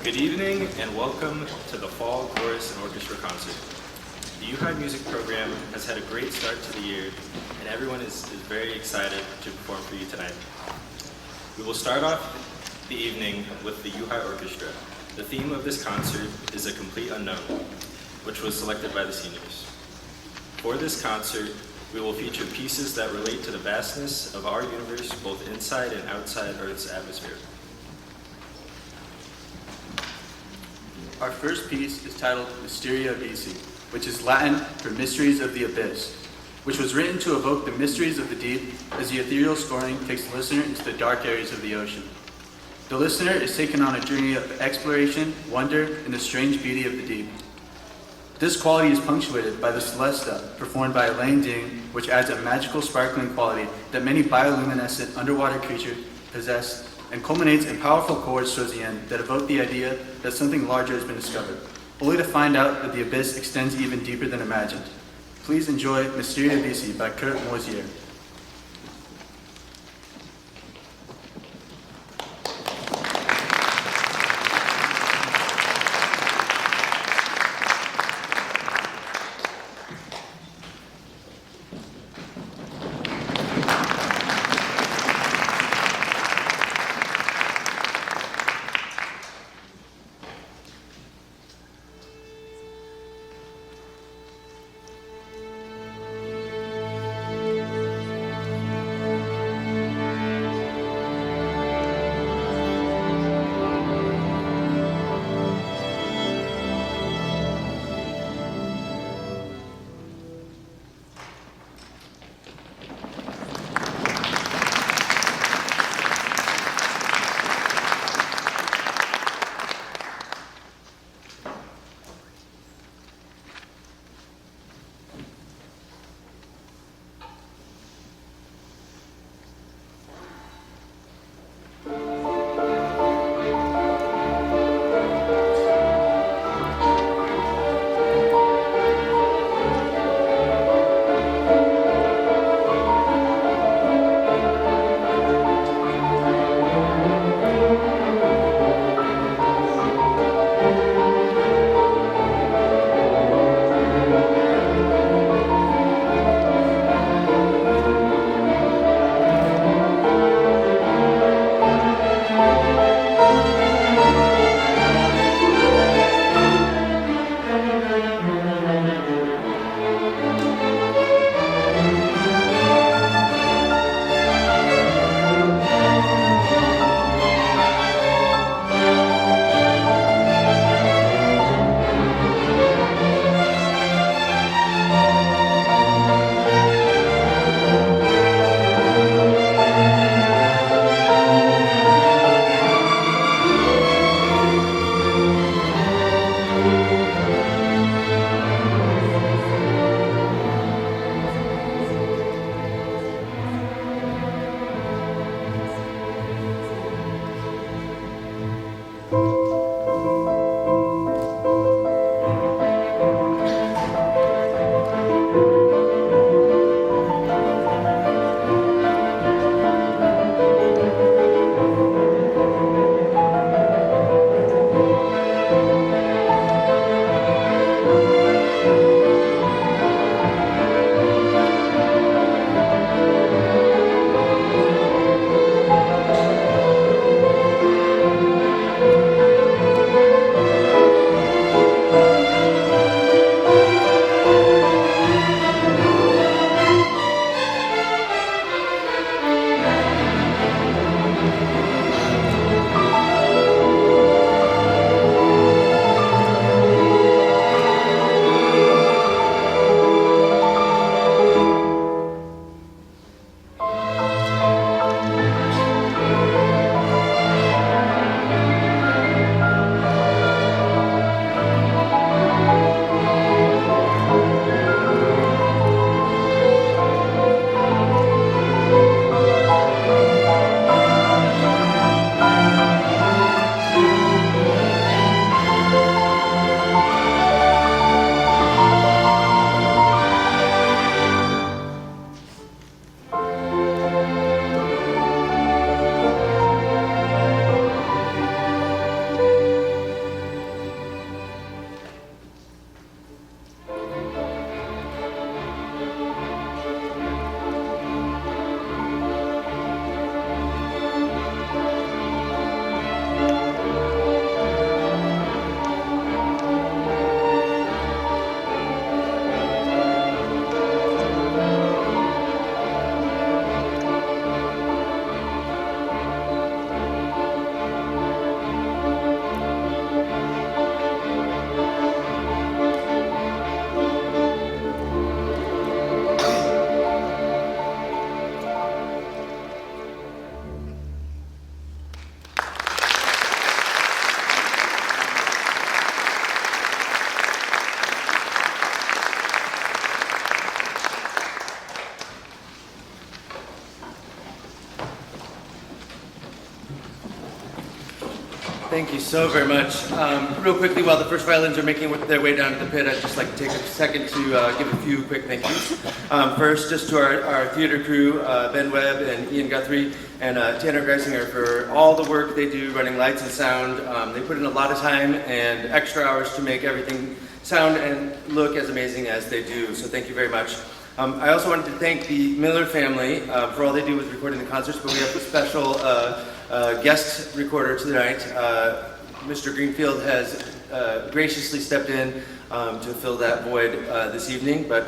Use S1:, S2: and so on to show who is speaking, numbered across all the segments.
S1: Good evening and welcome to the Fall Chorus and Orchestra Concert. The UHigh music program has had a great start to the year and everyone is very excited to perform for you tonight. We will start off the evening with the UHigh Orchestra. The theme of this concert is A Complete Unknown, which was selected by the seniors. For this concert, we will feature pieces that relate to the vastness of our universe, both inside and outside Earth's atmosphere.
S2: Our first piece is titled Mysteria Abyssi, which is Latin for Mysteries of the Abyss, which was written to evoke the mysteries of the deep as the ethereal scoring takes the listener into the dark areas of the ocean. The listener is taken on a journey of exploration, wonder, and the strange beauty of the deep. This quality is punctuated by the celesta, performed by Elaine Ding, which adds a magical sparkling quality that many bioluminescent underwater creatures possess, and culminates in powerful chords towards the end that evoke the idea that something larger has been discovered, only to find out that the abyss extends even deeper than imagined. Please enjoy Mysteria Abyssi by Kurt Moisier.
S3: Thank you so very much. Real quickly, while the first violins are making their way down to the pit, I'd just like to take a second to give a few quick thank yous. First, just to our theater crew, Ben Webb and Ian Guthrie, and Tanner Greisinger for all the work they do running lights and sound. They put in a lot of time and extra hours to make everything sound and look as amazing as they do, so thank you very much. I also wanted to thank the Miller family for all they do with recording the concerts, but we have a special guest recorder tonight. Mr. Greenfield has graciously stepped in to fill that void this evening, but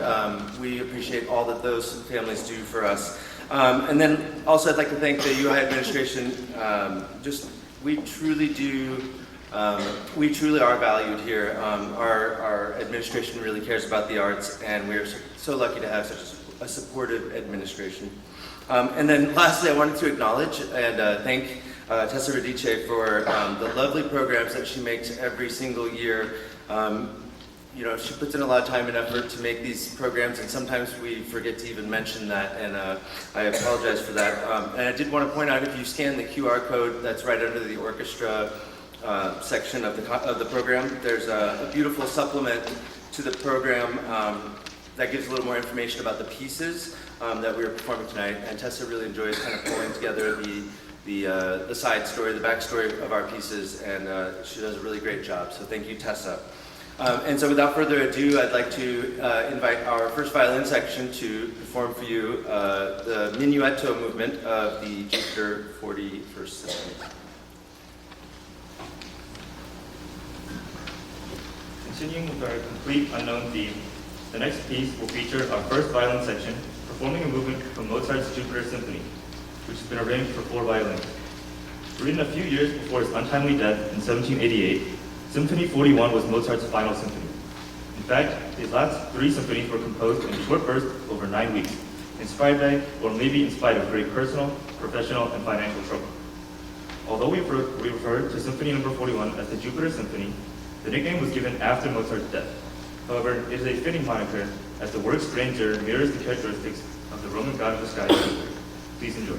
S3: we appreciate all that those families do for us. And then also I'd like to thank the UHigh administration. We truly are valued here. Our administration really cares about the arts, and we're so lucky to have such a supportive administration. And then lastly, I wanted to acknowledge and thank Tessa Radice for the lovely programs that she makes every single year. She puts in a lot of time and effort to make these programs, and sometimes we forget to even mention that, and I apologize for that. And I did want to point out, if you scan the QR code that's right under the orchestra section of the program, there's a beautiful supplement to the program that gives a little more information about the pieces that we are performing tonight. And Tessa really enjoys kind of pulling together the side story, the backstory of our pieces, and she does a really great job. So thank you, Tessa. And so without further ado, I'd like to invite our first violin section to perform for you the minuetto movement of the Jupiter 41st Symphony.
S4: Continuing with our complete unknown theme, the next piece will feature our first violin section performing a movement from Mozart's Jupiter Symphony, which has been arranged for 4 violins. Written a few years before his untimely death in 1788, Symphony 41 was Mozart's final symphony. In fact, his last 3 symphonies were composed in short bursts over 9 weeks, inspired by, or maybe in spite of, great personal, professional, and financial trouble. Although we refer to Symphony number 41 as the Jupiter Symphony, the nickname was given after Mozart's death. However, it is a fitting moniker, as the work's grandeur mirrors the characteristics of the Roman god of the sky. Please enjoy.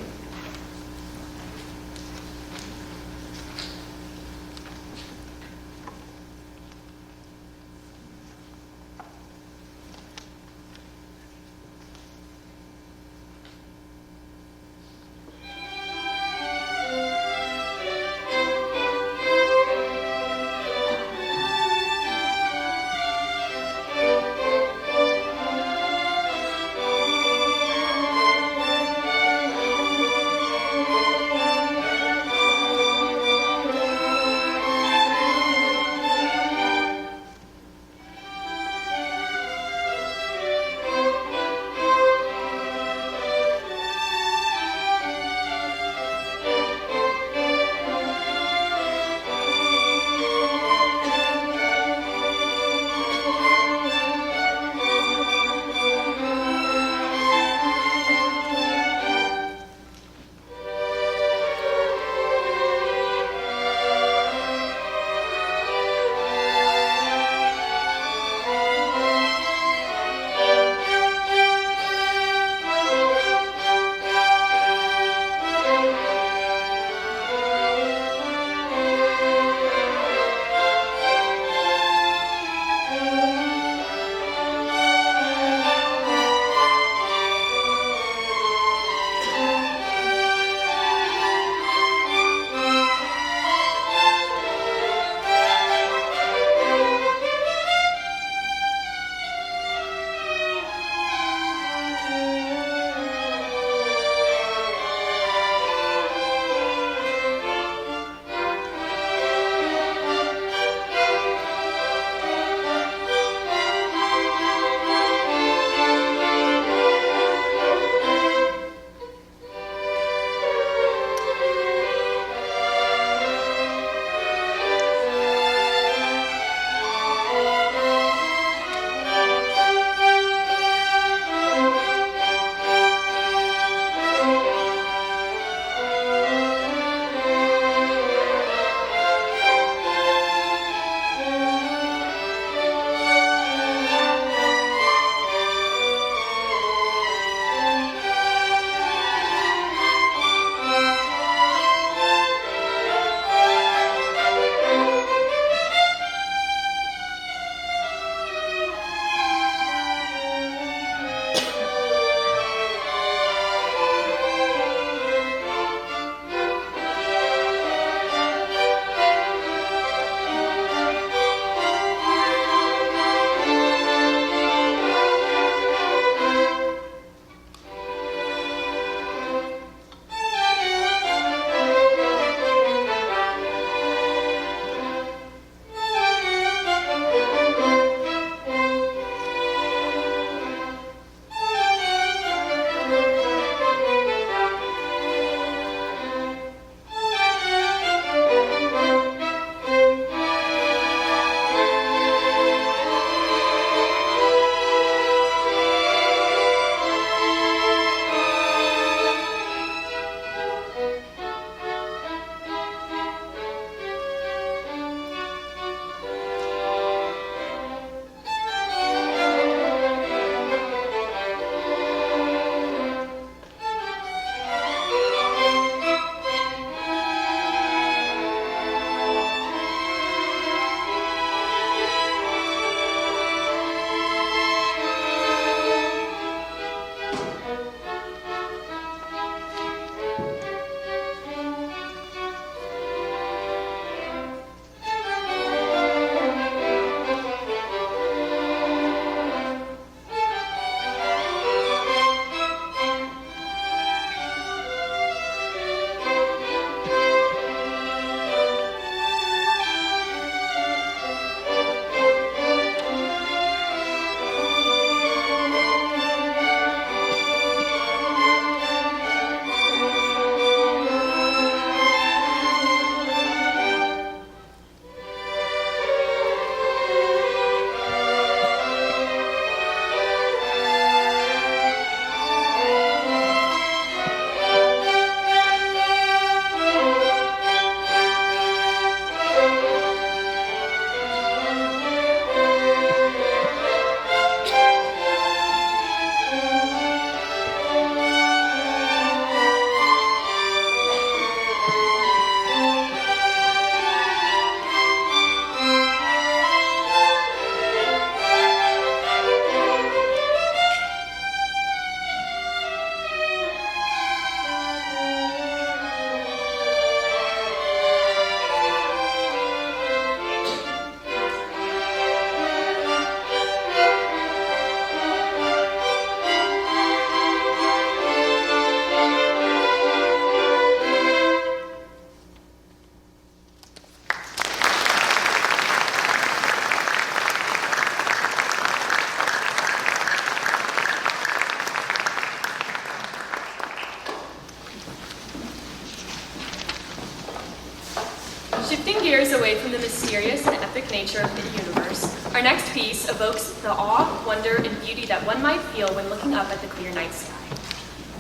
S5: Shifting gears away from the mysterious and epic nature of the universe, our next piece evokes the awe, wonder, and beauty that one might feel when looking up at the clear night sky.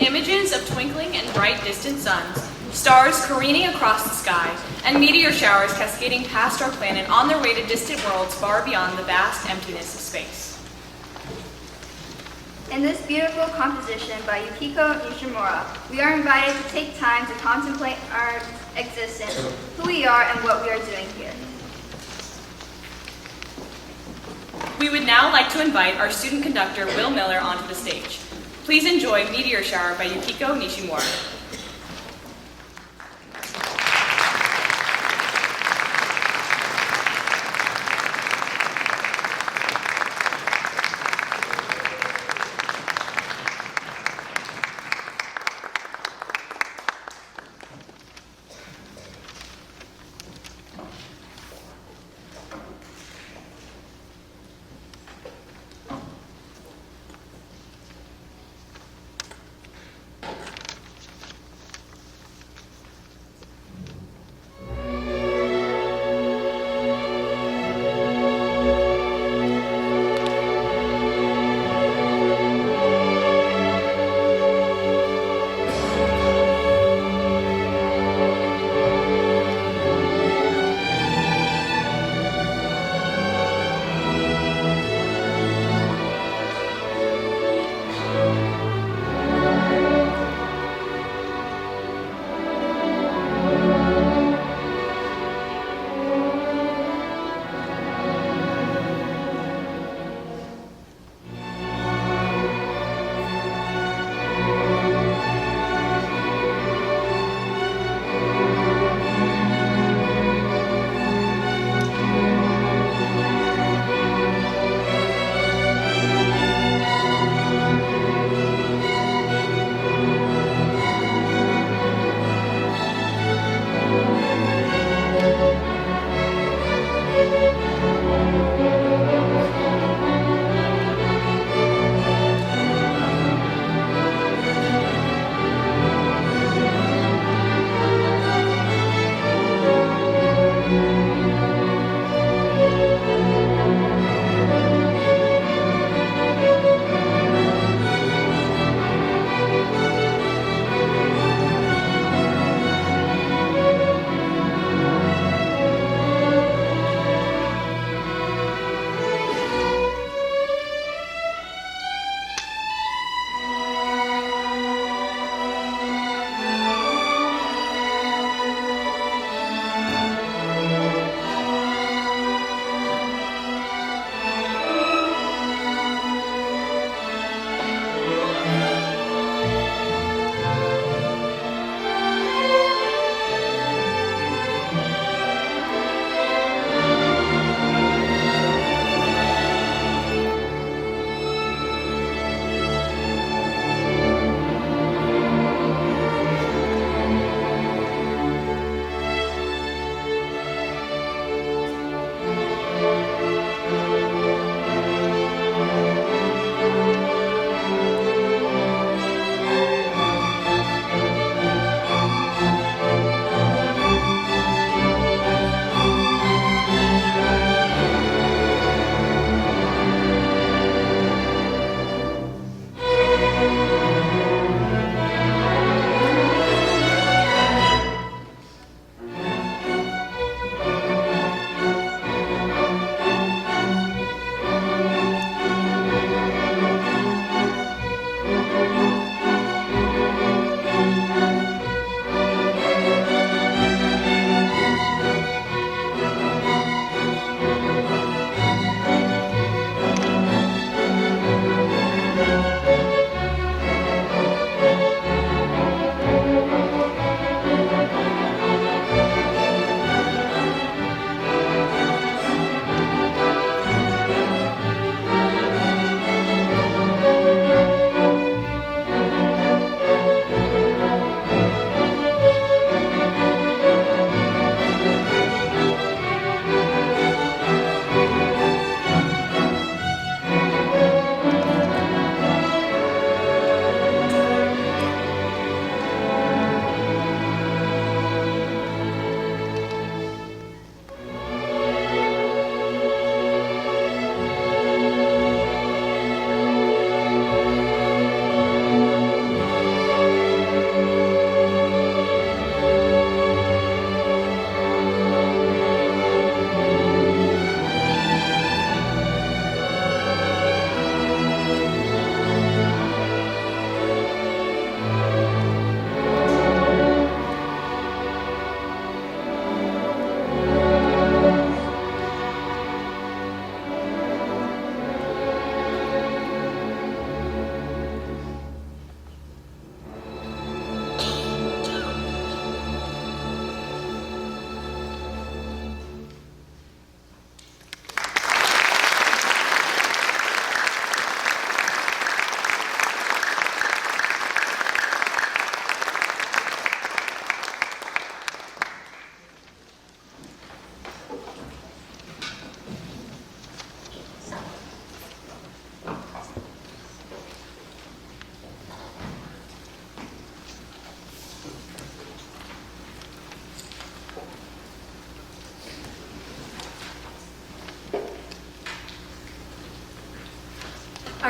S5: Images of twinkling and bright distant suns, stars careening across the sky, and meteor showers cascading past our planet on their way to distant worlds far beyond the vast emptiness of space.
S6: In this beautiful composition by Yukiko Nishimura, we are invited to take time to contemplate our existence, who we are, and what we are doing here.
S5: We would now like to invite our student conductor, Will Miller, onto the stage. Please enjoy Meteor Shower by Yukiko Nishimura.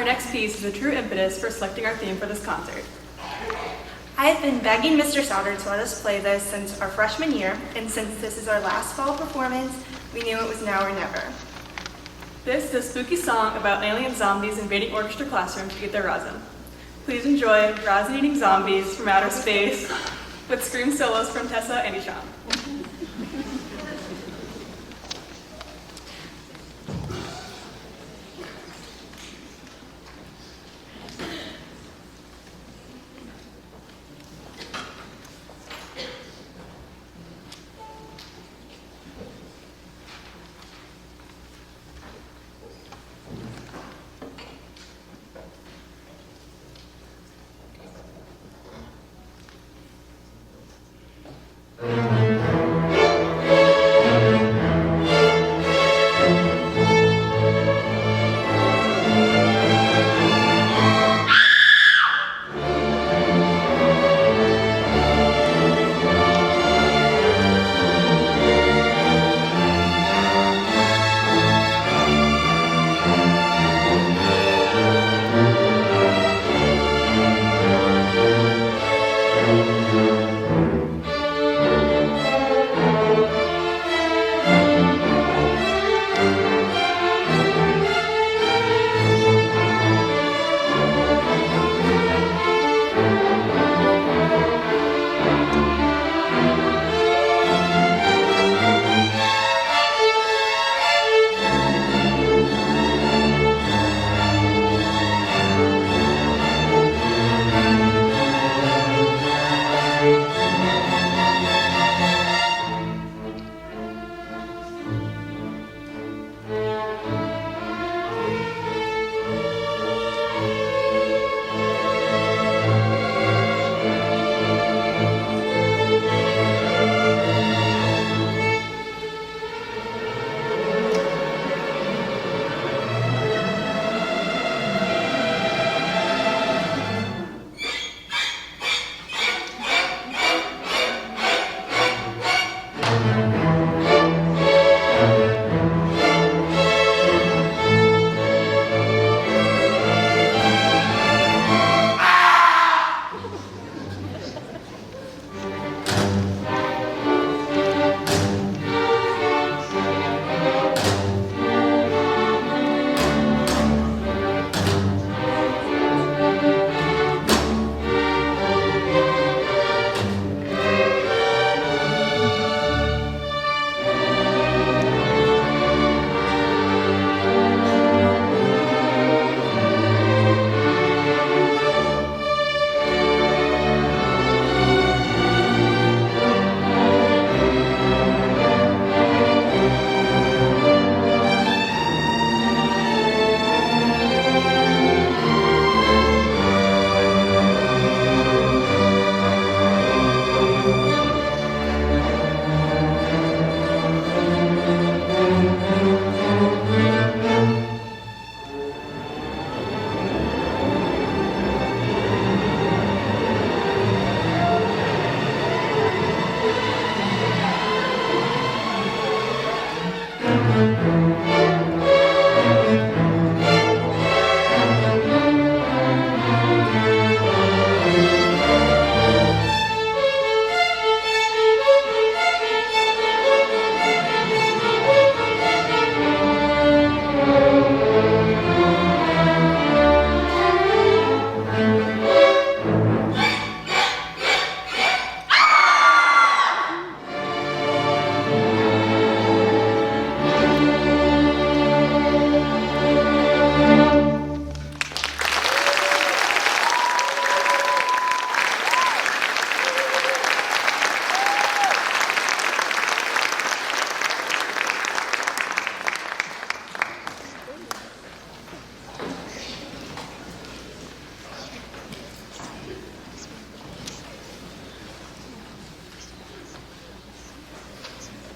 S7: Our next piece is a true impetus for selecting our theme for this concert.
S8: I have been begging Mr. Stroud to let us play this since our freshman year, and since this is our last fall performance, we knew it was now or never.
S7: This is a spooky song about alien zombies invading orchestra classrooms to get their rosin. Please enjoy rosin-eating zombies from outer space with scream solos from Tessa and Isham.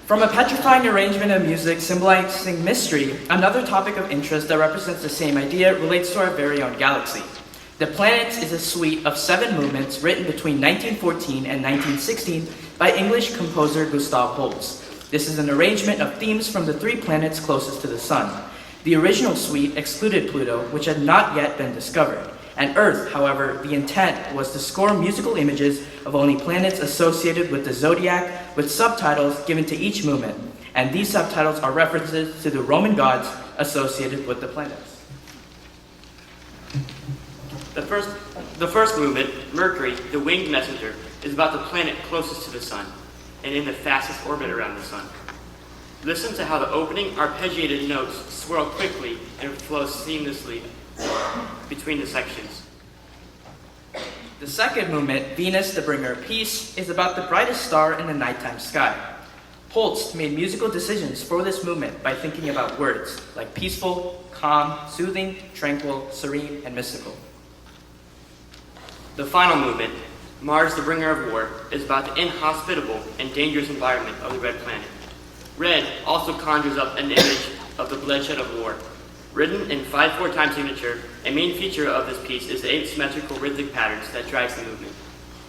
S9: From a petrifying arrangement of music symbolizing mystery, another topic of interest that represents the same idea relates to our very own galaxy. The Planets is a suite of 7 movements written between 1914 and 1916 by English composer Gustav Holst. This is an arrangement of themes from the 3 planets closest to the Sun. The original suite excluded Pluto, which had not yet been discovered, and Earth, however, the intent was to score musical images of only planets associated with the zodiac with subtitles given to each movement, and these subtitles are references to the Roman gods associated with the planets.
S10: The first movement, Mercury, the winged messenger, is about the planet closest to the sun and in the fastest orbit around the sun. Listen to how the opening arpeggiated notes swirl quickly and flow seamlessly between the sections.
S9: The second movement, Venus, the bringer of peace, is about the brightest star in the nighttime sky. Holst made musical decisions for this movement by thinking about words like peaceful, calm, soothing, tranquil, serene, and mystical.
S10: The final movement, Mars, the bringer of war, is about the inhospitable and dangerous environment of the red planet. Red also conjures up an image of the bloodshed of war. Written in 5/4 time signature, a main feature of this piece is the 8 symmetrical rhythmic patterns that drives the movement.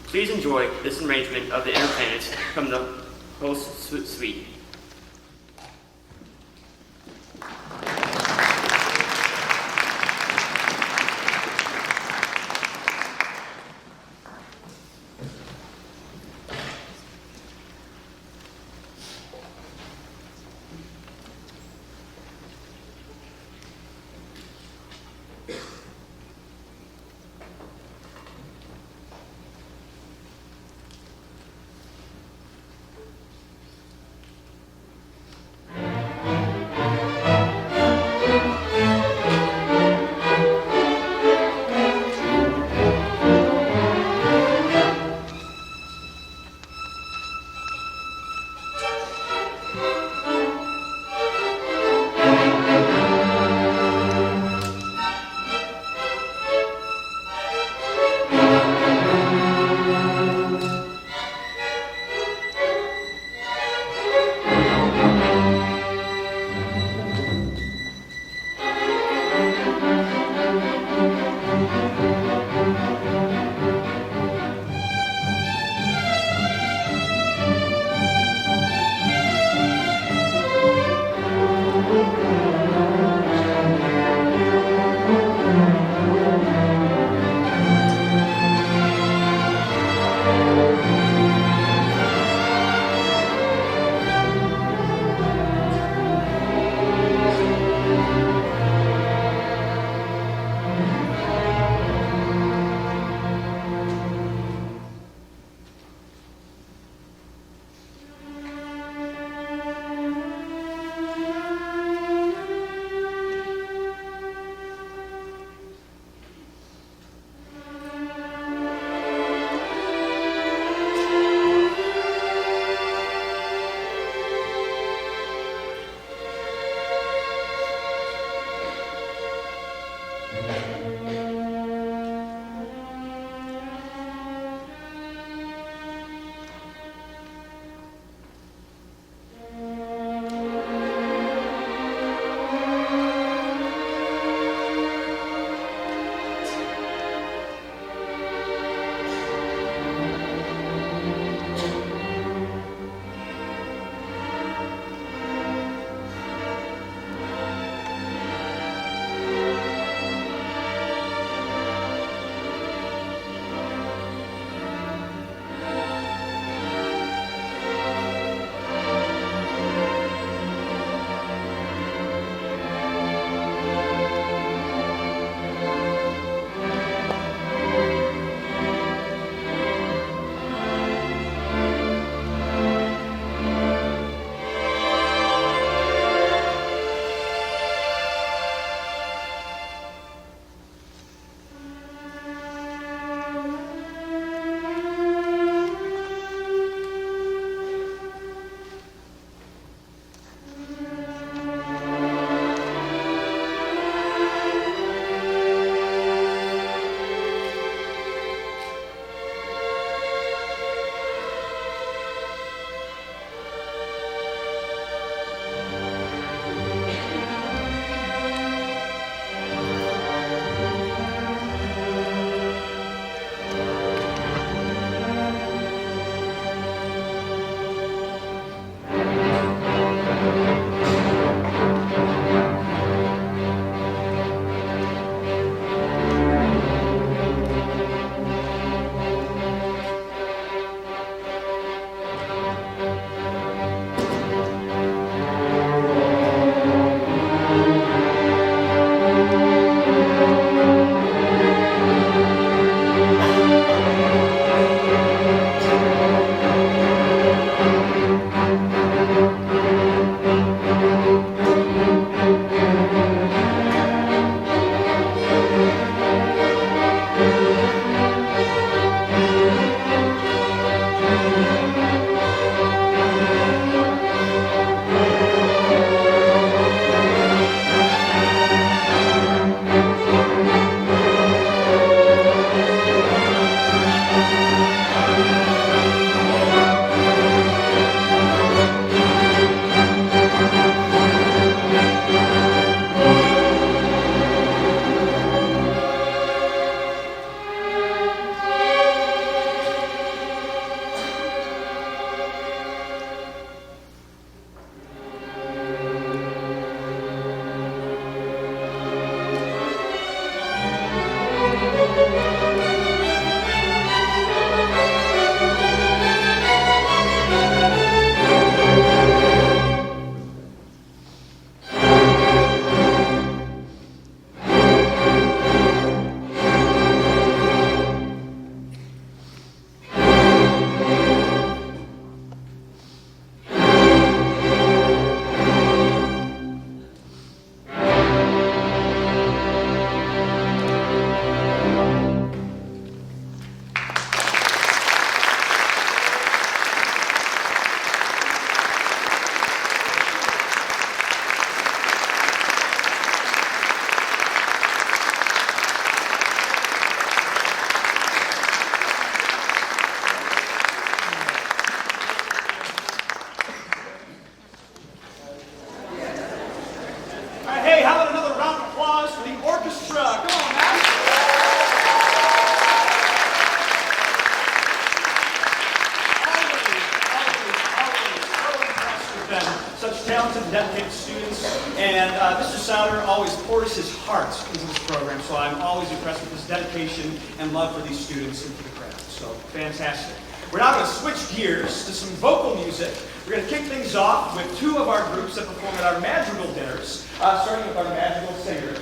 S10: Please enjoy this arrangement of the inner planets from the Holst suite.
S11: talented and dedicated students, and Mr. Souder always pours his heart into this program, so I'm always impressed with his dedication and love for these students and for the craft. So, fantastic. We're now going to switch gears to some vocal music. We're going to kick things off with two of our groups that perform at our Madrigal dinners, starting with our Madrigal Singers.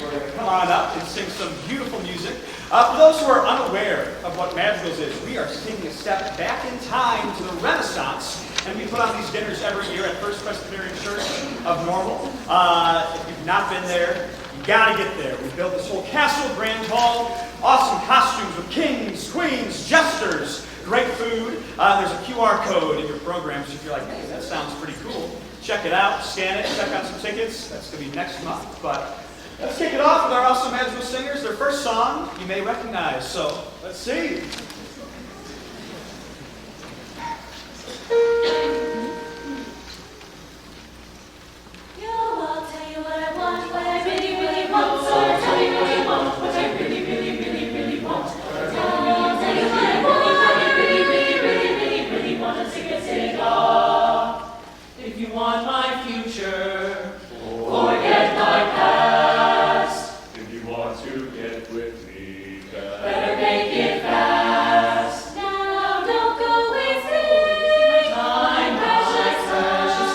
S11: We're going to come on up and sing some beautiful music. For those who are unaware of what Madrigals is, we are taking a step back in time to the Renaissance, and we put on these dinners every year at First Presbyterian Church of Normal. If you've not been there, you got to get there. We built this whole castle, grand hall, awesome costumes with kings, queens, jesters, great food. There's a QR code in your program, so if you're like, hey, that sounds pretty cool, check it out, scan it, check out some tickets. That's going to be next month. But let's kick it off with our awesome Madrigal Singers. Their first song you may recognize. So let's see.
S12: I'll tell you what I want, what I really, really want. So I'll tell you what I want, what I really, really, really, really want. I'll tell you what I want, what I really, really, really, really, really want. To sing off. If you want my future, forget my past.
S4: If you want to get with me,
S12: Better make it fast. Now don't go wasting time, precious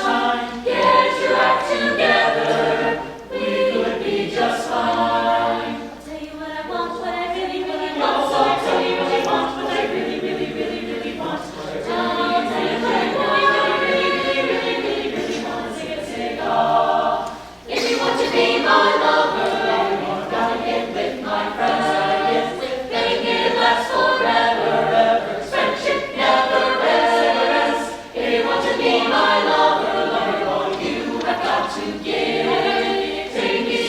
S12: time. Get your act together. We could be just fine. I'll tell you what I want, what I really, really want. So I'll tell you what I want, what I really, really, really, really want. I'll tell you what I want, what I really, really, really, really, really want. Sing off. If you want to be my lover, you've got to get with my friends. Make it last forever, ever. Friendship never ends. If you want to be my lover, all you have got to give. Take it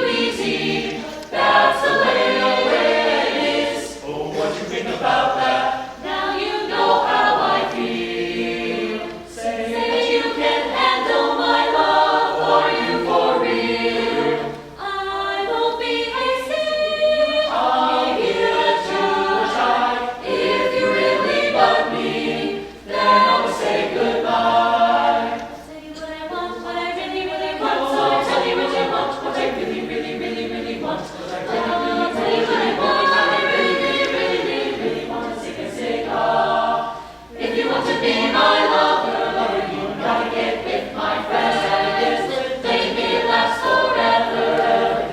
S12: easy. That's the way it is. Oh, what you think about that? Now you know how I feel. Say that you can handle my love. Are you for real? I won't be hasty. I'll give it a try. If you really love me, then I'll say goodbye. I'll tell you what I want, what I really, really want. So I'll tell you what I want, what I really, really, really, really want. I'll tell you what I want, what I really, really, really, really, really want. To sing off. If you want to be my lover, you gotta get with my friends. Make it last forever.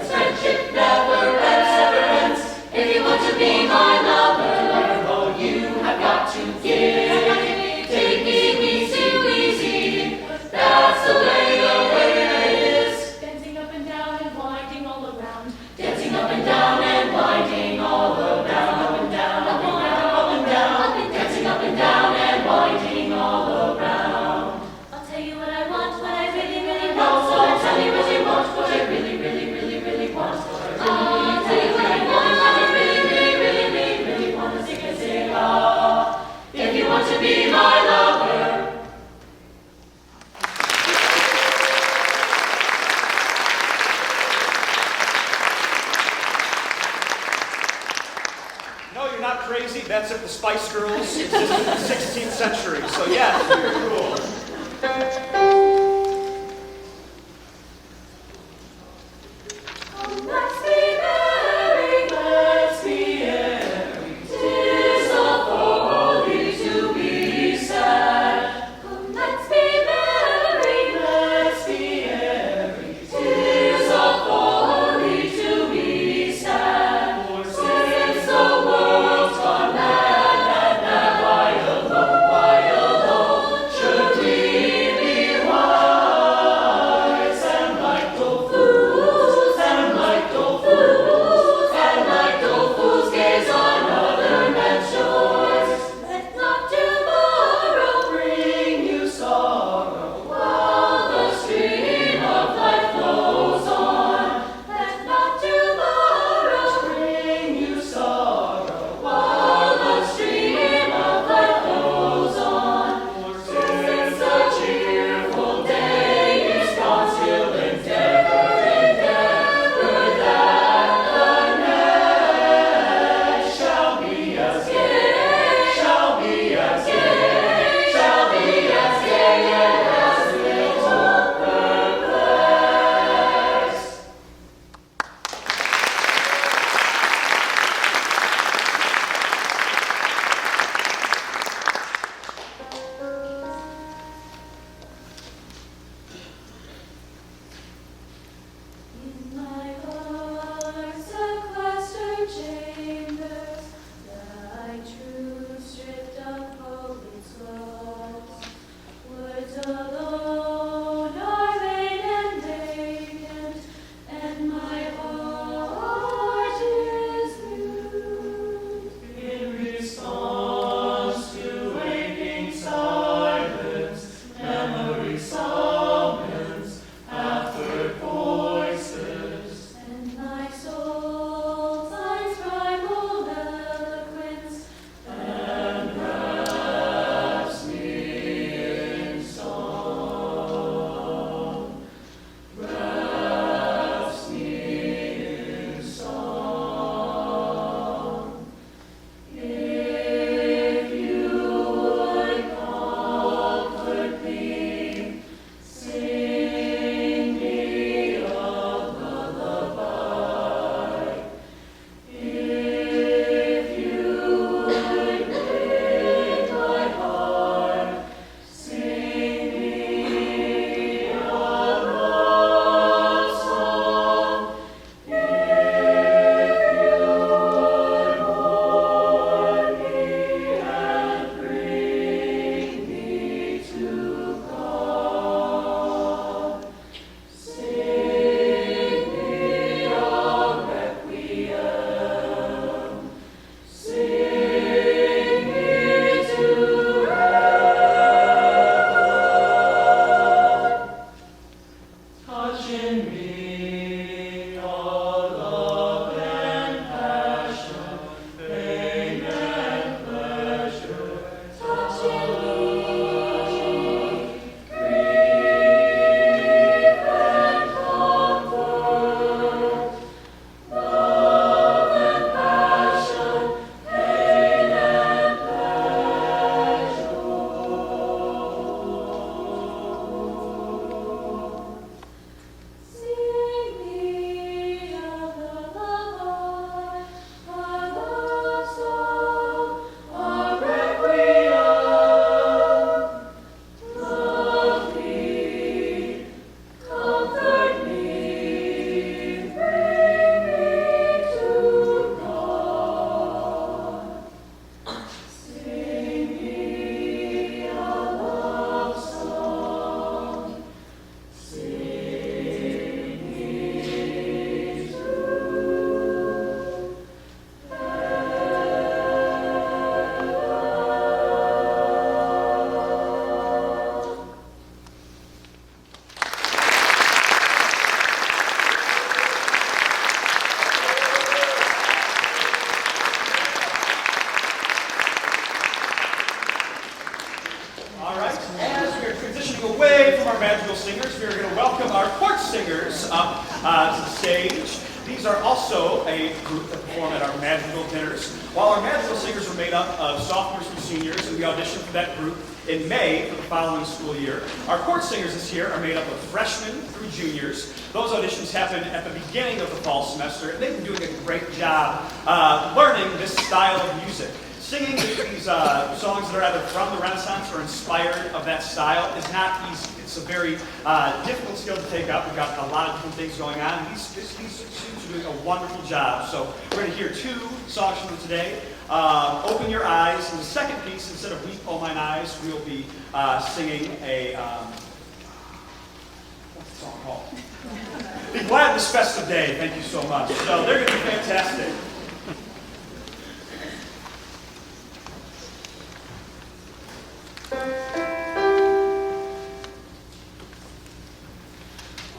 S12: Friendship never ends. If you want to be my lover, all you have got to give. Take it easy. That's the way it is. Dancing up and down and winding all around. Dancing up and down and winding all around. Up and down, up and down, up and down. Dancing up and down and winding all around. I'll tell you what I want, what I really, really want. So I'll tell you what I want, what I really, really, really, really want. I'll tell you what I want, what I really, really, really, really, really want. To sing off. If you want to be my lover.
S11: No, you're not crazy. That's if the Spice Girls existed in the 16th century. So yeah, it's very cool.
S12: Let's be merry, let's be merry. 'Tis not folly to be sad. Let's be merry, let's be merry. 'Tis not folly to be sad. For since the world's gone mad, why alone should we be wise?
S11: transitioning away from our Madrigal Singers, we are going to welcome our Court Singers up to the stage. These are also a group that perform at our Madrigal dinners. While our Madrigal Singers are made up of sophomores and seniors, and we auditioned for that group in May for the following school year, our Court Singers this year are made up of freshmen through juniors. Those auditions happen at the beginning of the fall semester, and they've been doing a great job learning this style of music. Singing these songs that are either from the Renaissance or inspired of that style is not easy. It's a very difficult skill to take up. We've got a lot of different things going on. These students are doing a wonderful job. So we're going to hear two songs from them today. Open Your Eyes. In the second piece, instead of Weep, O Mine Eyes, we'll be singing a... what's the song called? Be Glad This Festive Day. Thank you so much. So they're going to be fantastic.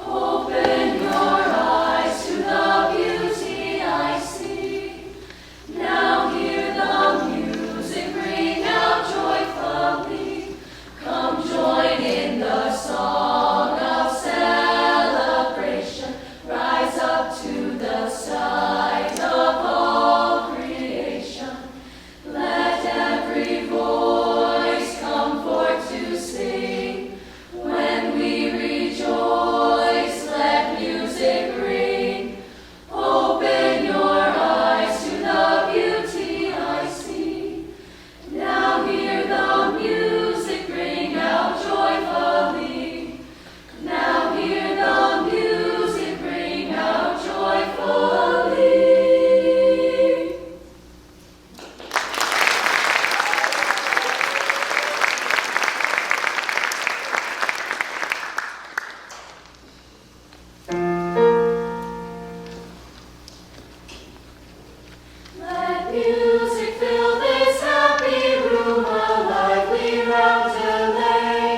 S12: Open your eyes to the beauty I see. Now hear the music ring out joyfully. Come join in the song of celebration. Rise up to the sight of all creation. Let every voice come forth to sing. When we rejoice, let music ring. Open your eyes to the beauty I see. Now hear the music ring out joyfully. Now hear the music ring out joyfully. Let music fill this happy room, a lively roundelay,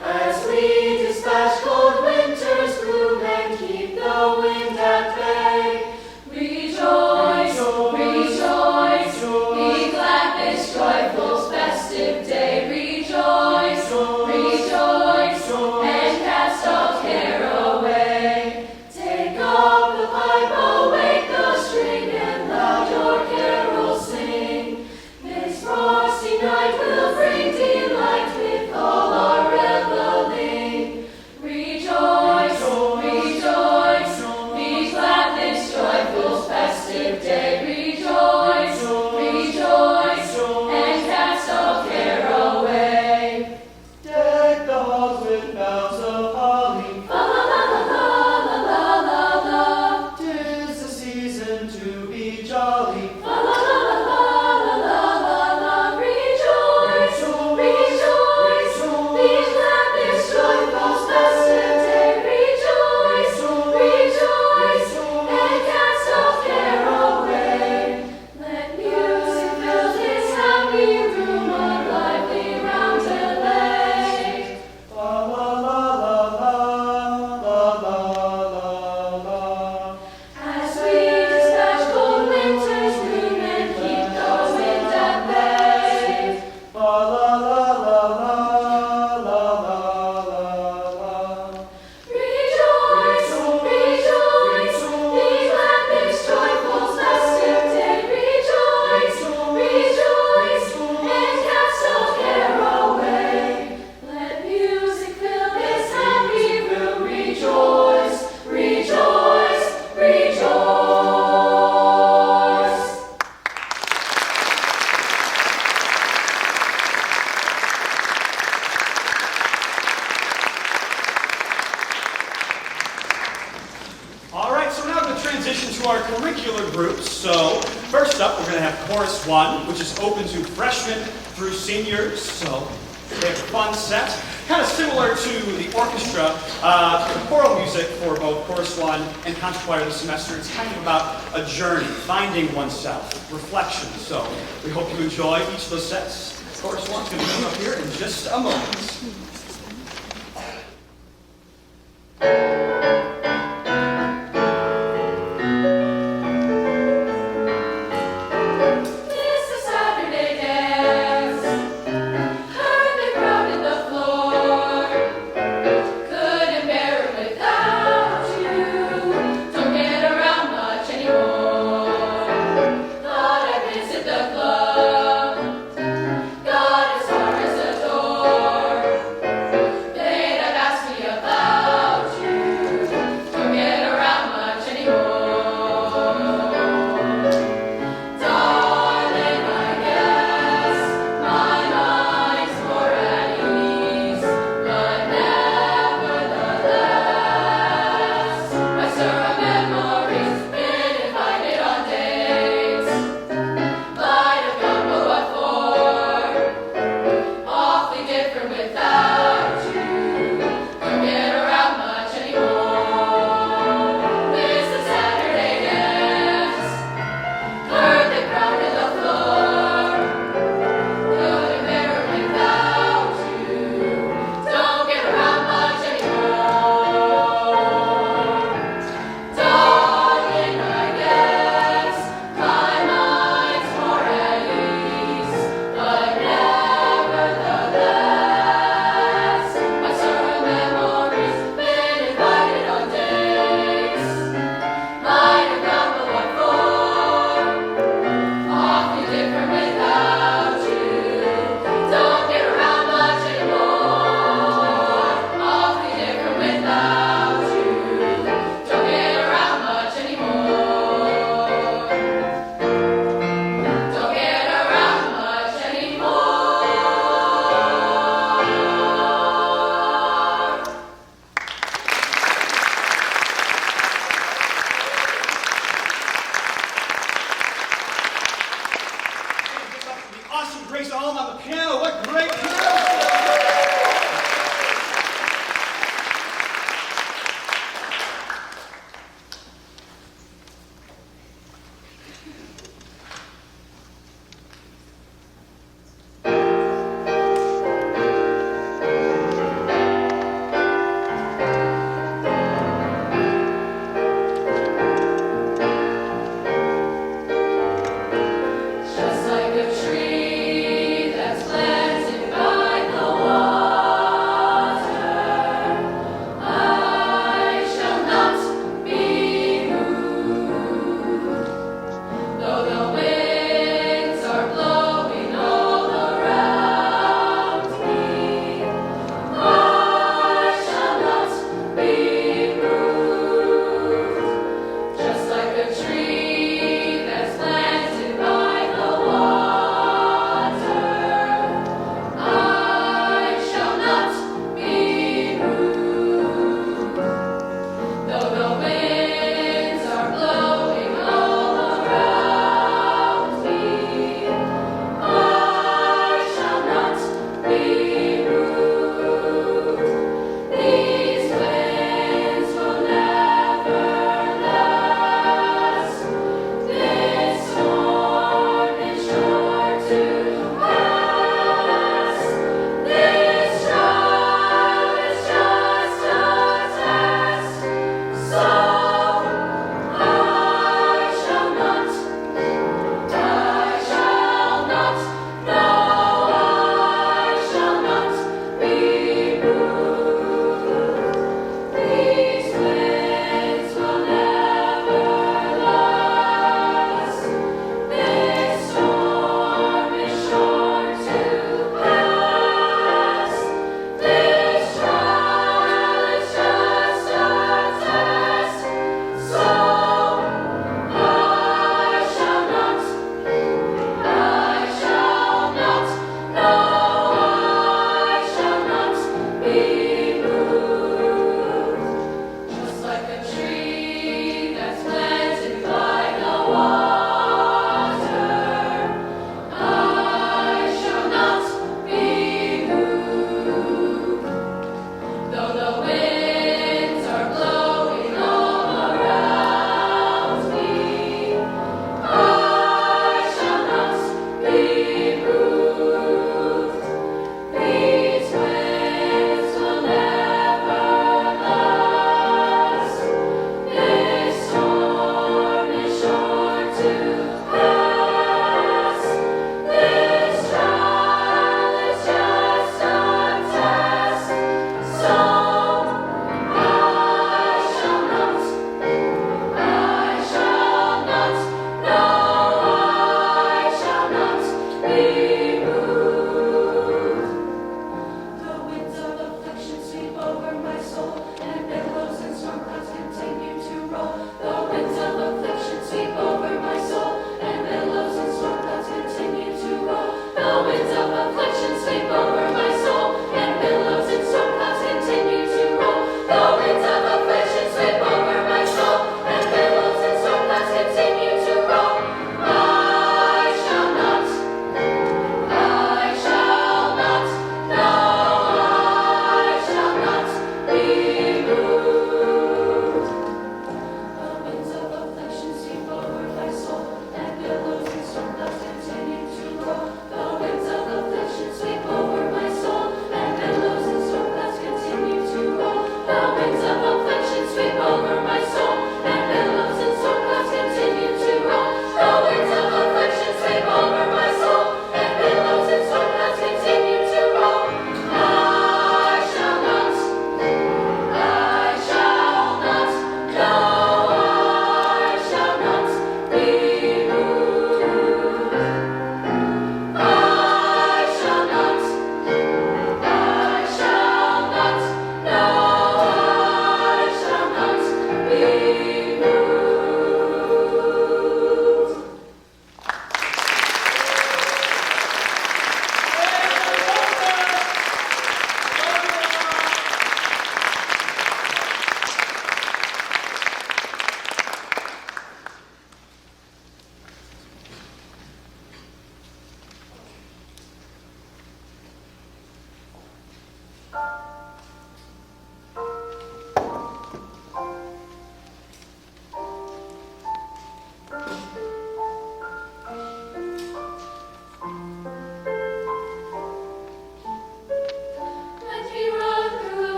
S12: as we dispatch cold winter's gloom and keep the wind at bay. Rejoice, rejoice, be glad this joyful festive day. Rejoice, rejoice, and cast all care away. Take up the pipe, awake the string, and loud your carol sing. This frosty night will bring delight with all our reveling. Rejoice, rejoice, be glad this joyful festive day. Rejoice, rejoice, and cast all care away.
S2: Deck the halls with boughs of holly.
S12: La la la la la la la la.
S2: 'Tis the season to be jolly.
S12: La la la la la la la la. Rejoice, rejoice, be glad this joyful festive day. Rejoice, rejoice, and cast all care away. Let music fill this happy room, a lively roundelay.
S2: La la la la la la la la.
S12: As we dispatch cold winter's gloom and keep the wind at bay.
S2: La la la la la la la la.
S12: Rejoice, rejoice, be glad this joyful festive day. Rejoice, rejoice, and cast all care away. Let music fill this happy room. Rejoice, rejoice, rejoice.
S11: All right, so now we're going to transition to our curricular groups. So first up, we're going to have Chorus 1, which is open to freshmen through seniors. So they have a fun set, kind of similar to the orchestra, choral music for both Chorus 1 and concert choir this semester. It's kind of about a journey, finding oneself, reflection. So we hope you enjoy each of those sets. Chorus 1 is going to come up here in just a moment.
S12: This is Saturday dance. Heard the crowd in the floor.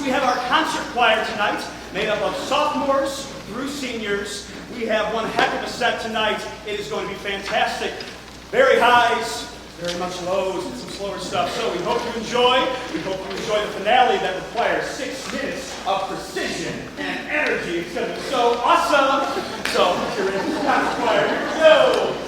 S11: we have our concert choir tonight, made up of sophomores through seniors. We have one heck of a set tonight. It is going to be fantastic. Very highs, very much lows, and some slower stuff. So we hope you enjoy. We hope you enjoy the finale that requires 6 minutes of precision and energy. It's going to be so awesome. So if you're ready for the concert choir, here we go.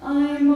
S12: I'm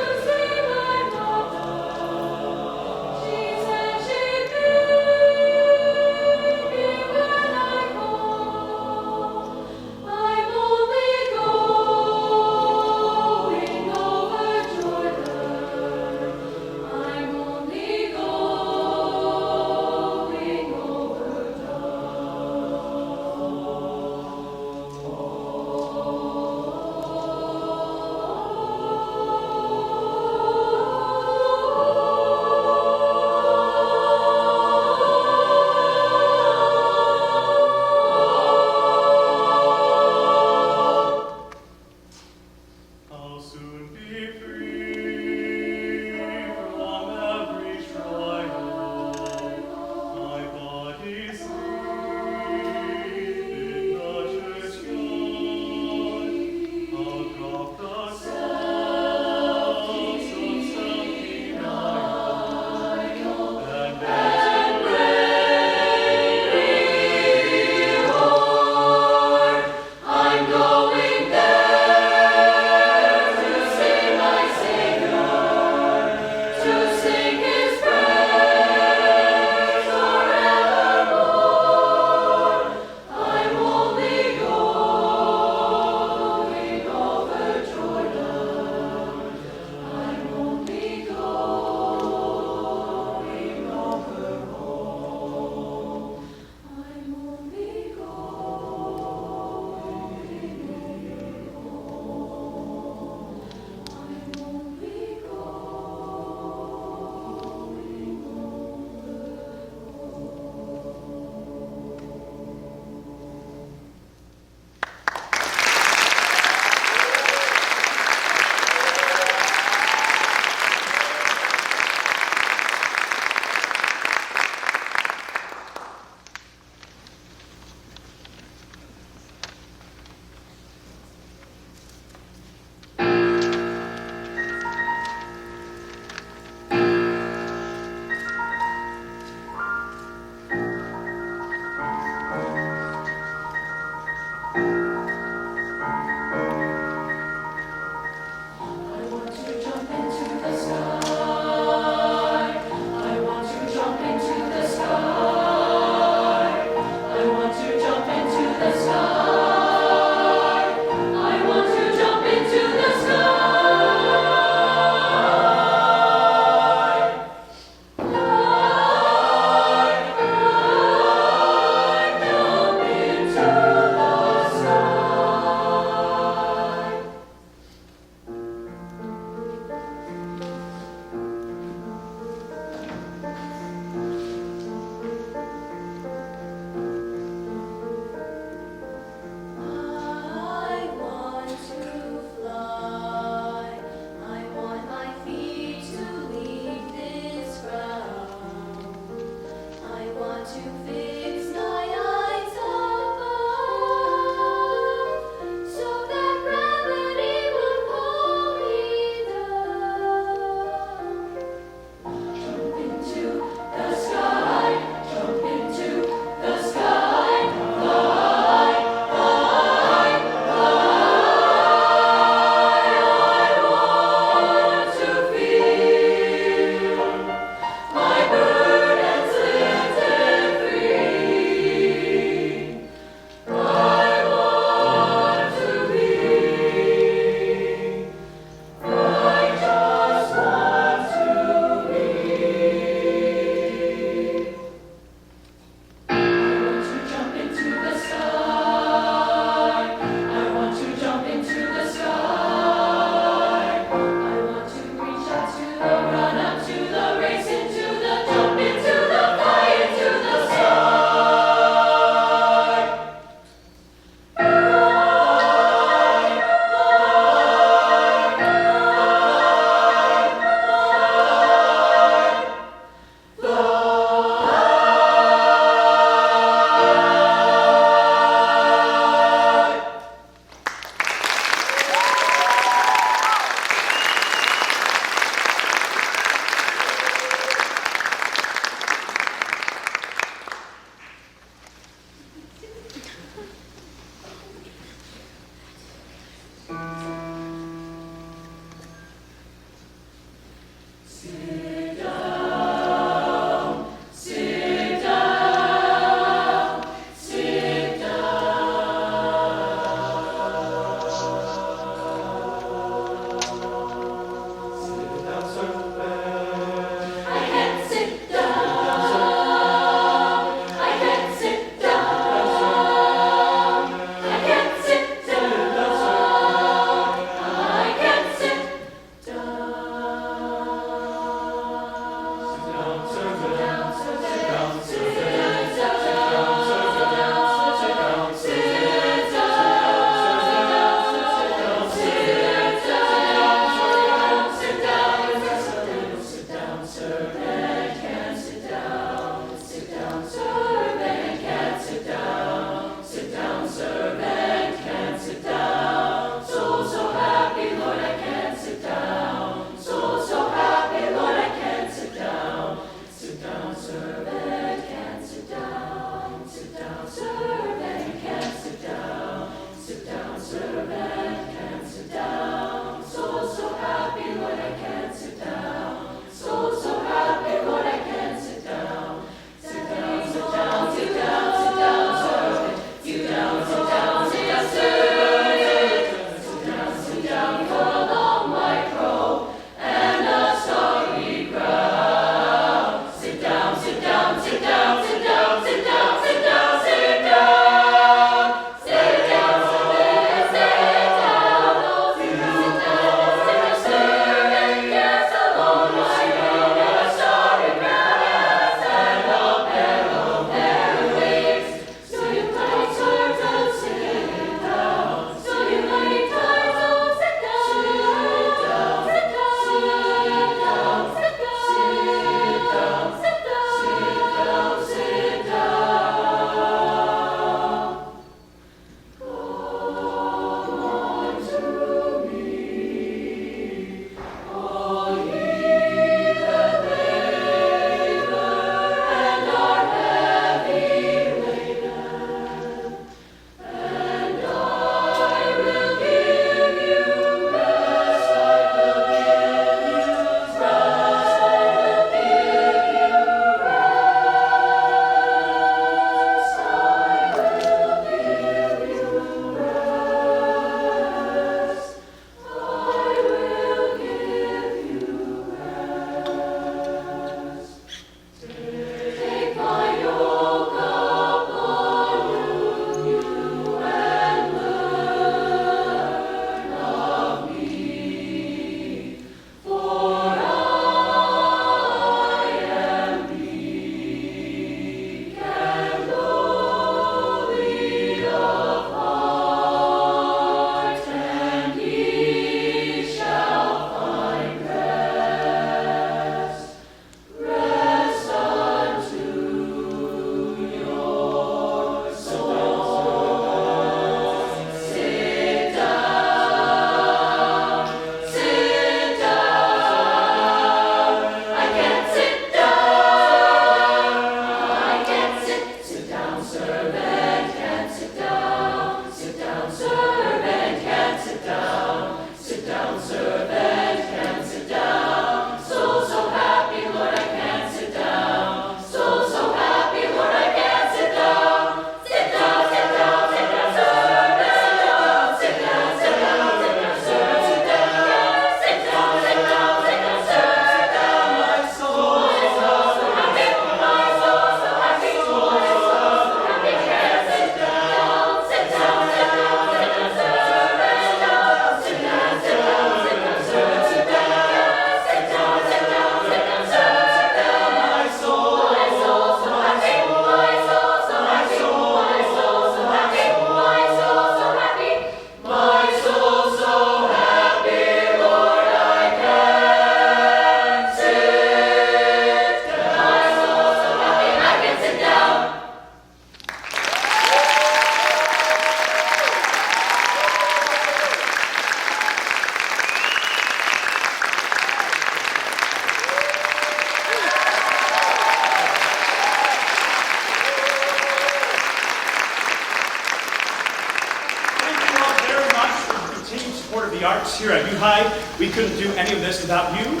S11: support of the arts here at UHigh. We couldn't do any of this without you.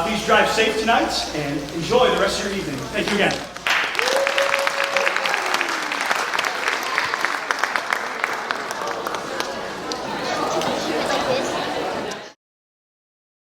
S11: Please drive safe tonight and enjoy the rest of your evening. Thank you again.